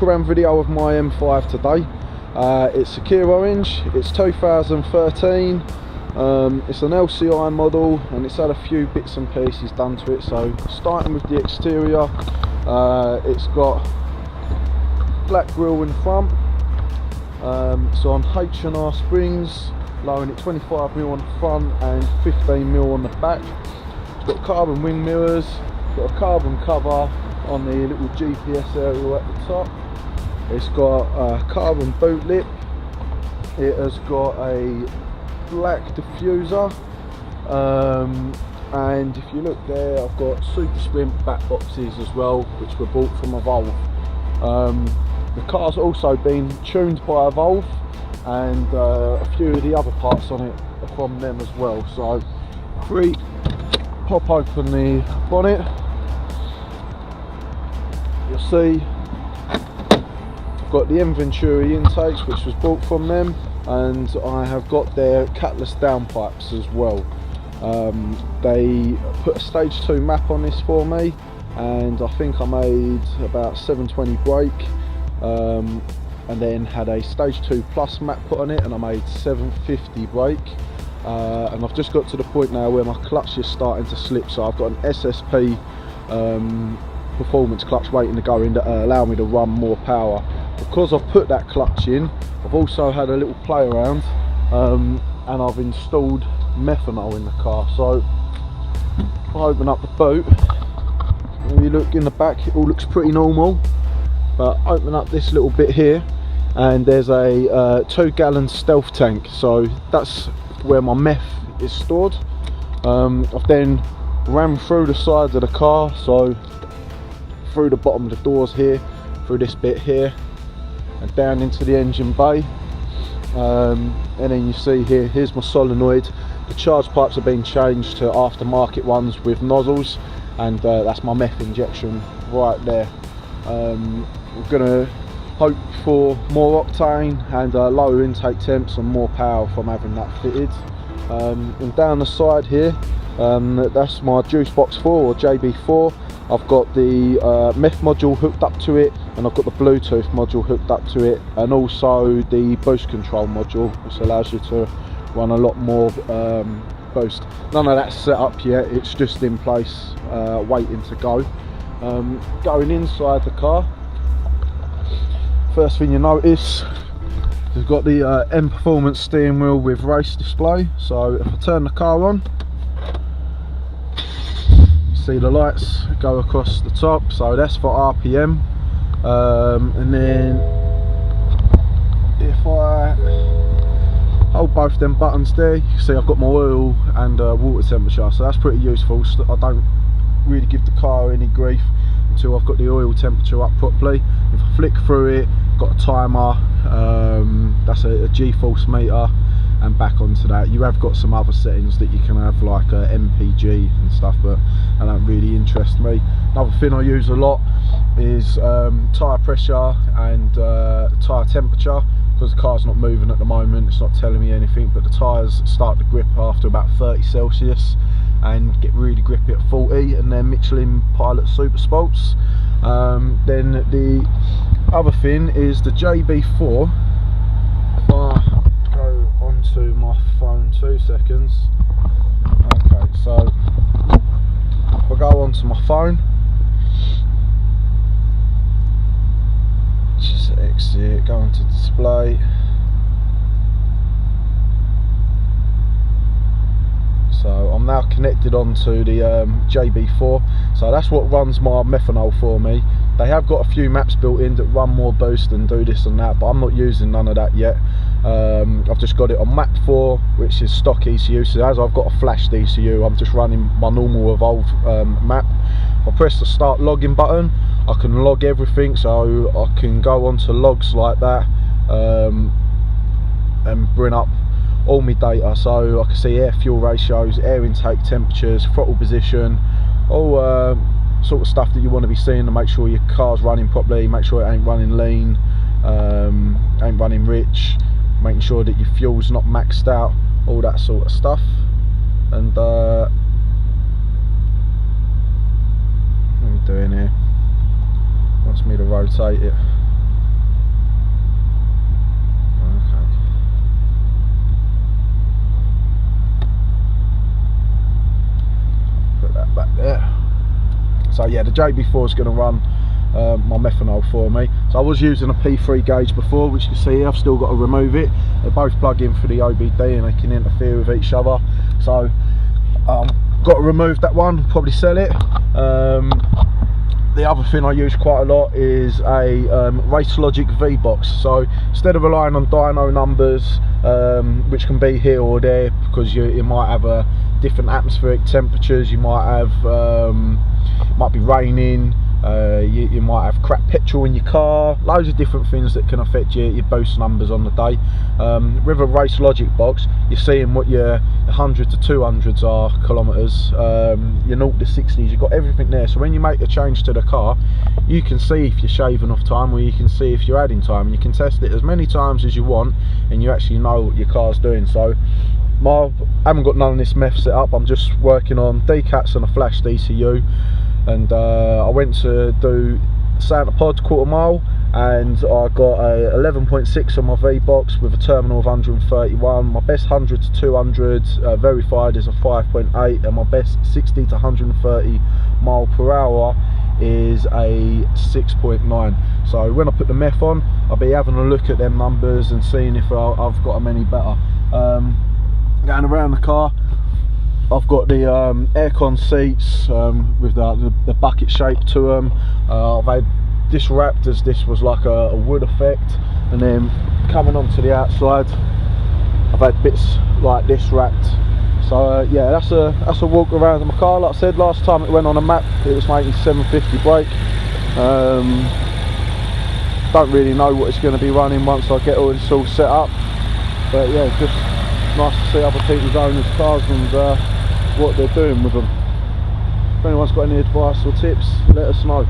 walk-around video of my M5 today. It's Secure Orange, it's 2013, it's an LCI model and it's had a few bits and pieces done to it. So starting with the exterior, it's got black grille in front, so on H&R springs, allowing it 25mm on the front and 15mm on the back. It's got carbon wing mirrors, got a carbon cover on the little GPS area at the top. It's got a carbon boot lip. It has got a black diffuser, and if you look there, I've got super sprint back boxes as well, which were bought from Evolve. The car's also been tuned by Evolve, and a few of the other parts on it are from them as well. So pop open the bonnet, you'll see I've got the M Venturi intakes, which was bought from them, and I have got their catless downpipes as well. They put a stage 2 map on this for me, and I think I made about 720 brake, and then had a stage 2 plus map put on it and I made 750 brake, and I've just got to the point now where my clutch is starting to slip, so I've got an SSP performance clutch waiting to go in to allow me to run more power. Because I've put that clutch in, I've also had a little play around, and I've installed methanol in the car. So if I open up the boot, if you look in the back, it all looks pretty normal, but open up this little bit here and there's a 2-gallon stealth tank, so that's where my meth is stored. I've then ran through the sides of the car, so through the bottom of the doors here, through this bit here, and down into the engine bay. And then you see here, here's my solenoid. The charge pipes have been changed to aftermarket ones with nozzles, and that's my meth injection right there. We're gonna hope for more octane and lower intake temps and more power from having that fitted. And down the side here, that's my juice box 4 or JB4. I've got the meth module hooked up to it, and I've got the Bluetooth module hooked up to it, and also the boost control module, which allows you to run a lot more boost. None of that's set up yet, it's just in place, waiting to go. Going inside the car, first thing you notice, we've got the M Performance steering wheel with race display. So if I turn the car on, see the lights go across the top, so that's for RPM. And then if I hold both them buttons there, you can see I've got my oil and water temperature, so that's pretty useful. So I don't really give the car any grief until I've got the oil temperature up properly. If I flick through it, got a timer, that's a G-force meter, and back onto that. You have got some other settings that you can have, like MPG and stuff, but that don't really interest me. Another thing I use a lot is tyre pressure and tyre temperature, because the car's not moving at the moment, it's not telling me anything, but the tyres start to grip after about 30 Celsius and get really grippy at 40, and they're Michelin Pilot Super Sports. Then the other thing is the JB4. If I go onto my phone, 2 seconds. Okay, so if I go onto my phone, just exit, go into display. So I'm now connected onto the JB4, so that's what runs my methanol for me. They have got a few maps built in that run more boost and do this and that, but I'm not using none of that yet. I've just got it on map 4, which is stock ECU, so as I've got a flashed ECU, I'm just running my normal Evolve map. If I press the start logging button, I can log everything, so I can go onto logs like that, and bring up all my data, so I can see air fuel ratios, air intake temperatures, throttle position, all sort of stuff that you want to be seeing to make sure your car's running properly, make sure it ain't running lean, ain't running rich, making sure that your fuel's not maxed out, all that sort of stuff. And what are we doing here? Wants me to rotate it. yeah, the JB4 is going to run my methanol for me. So I was using a P3 gauge before, which you can see here. I've still got to remove it. They both plug in for the OBD and they can interfere with each other, so got to remove that one, probably sell it. The other thing I use quite a lot is a Race Logic V box. So instead of relying on dyno numbers, which can be here or there, because you might have a different atmospheric temperatures, you might have might be raining, you might have crap petrol in your car, loads of different things that can affect your boost numbers on the day. With a Race Logic box, you're seeing what your 100 to 200s are kilometres, your 0 to 60s, you've got everything there. So when you make a change to the car, you can see if you're shaving off time, or you can see if you're adding time, and you can test it as many times as you want, and you actually know what your car's doing. So I haven't got none of this Meth set up. I'm just working on decats and a flash DCU, and I went to do Santa Pod quarter mile, and I got a 11.6 on my V box with a terminal of 131. My best 100 to 200 verified is a 5.8, and my best 60 to 130 mile per hour is a 6.9. So when I put the Meth on, I'll be having a look at them numbers and seeing if I've got them any better. Going around the car, I've got the aircon seats with the bucket shape to them. I've had this wrapped as this was like a wood effect, and then coming onto the outside I've had bits like this wrapped. So yeah, that's a walk around in my car. Like I said, last time it went on a map it was making 750 brake. Don't really know what it's going to be running once I get all this all set up, but yeah, just nice to see other people's owners' cars and what they're doing with them. If anyone's got any advice or tips, let us know.